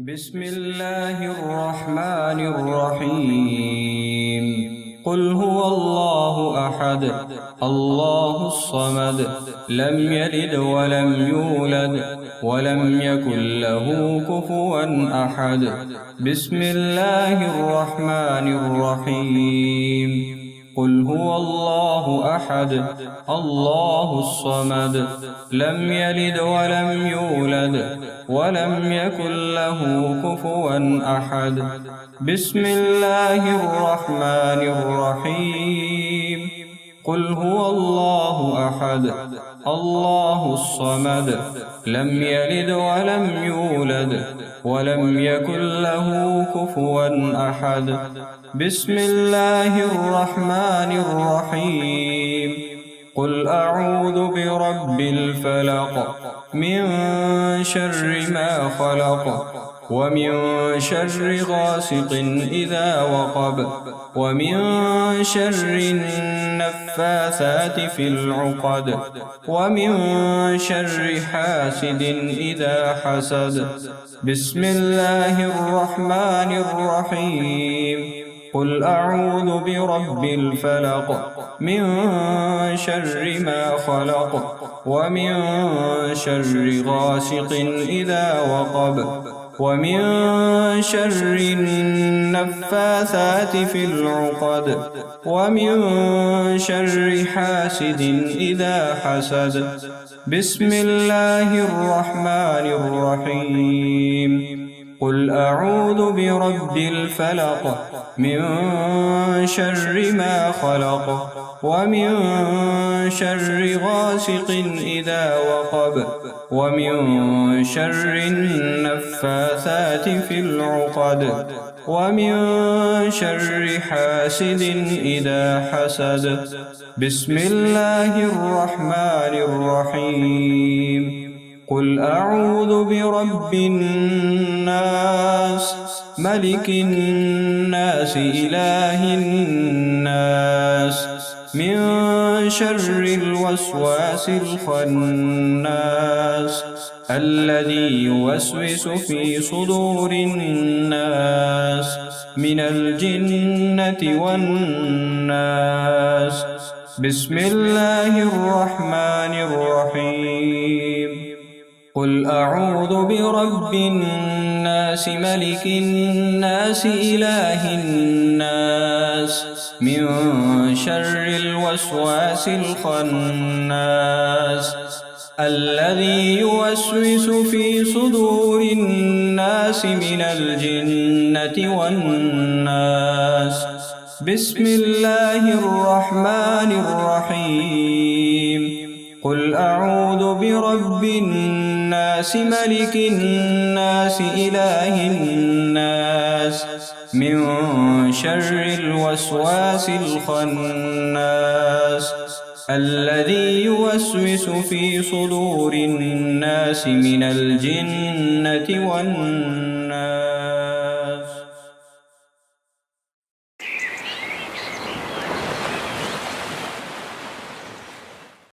بسم الله الرحمن الرحيم. قل هو الله أحد الله الصمد لم يلد ولم يولد ولم يكن له كفوا أحد. بسم الله الرحمن الرحيم. قل هو الله أحد الله الصمد لم يلد ولم يولد ولم يكن له كفوا أحد. بسم الله الرحمن الرحيم. قل هو الله أحد الله الصمد لم يلد ولم يولد ولم يكن له كفوا أحد. بسم الله الرحمن الرحيم. قل أعوذ برب الفلق من شر ما خلق ومن شر غاسق إذا وقب ومن شر النفاثات في العقد ومن شر حاسد إذا حسد. بسم الله الرحمن الرحيم. قل أعوذ برب الفلق من شر ما خلق ومن شر غاسق إذا وقب ومن شر النفاثات في العقد ومن شر حاسد إذا حسد. بسم الله الرحمن الرحيم. قل أعوذ برب الفلق من شر ما خلق ومن شر غاسق إذا وقب ومن شر النفاثات في العقد ومن شر حاسد إذا حسد. بسم الله الرحمن الرحيم. قل أعوذ برب الناس ملك الناس إله الناس من شر الوسواس الخناس الذي يوسوس في صدور الناس من الجنة والناس. بسم الله الرحمن الرحيم. قل أعوذ برب الناس ملك الناس إله الناس من شر الوسواس الخناس الذي يوسوس في صدور الناس من الجنة والناس. بسم الله الرحمن الرحيم. قل أعوذ برب الناس ملك الناس إله الناس من شر الوسواس الخناس الذي يوسوس في صدور الناس من الجنة والناس.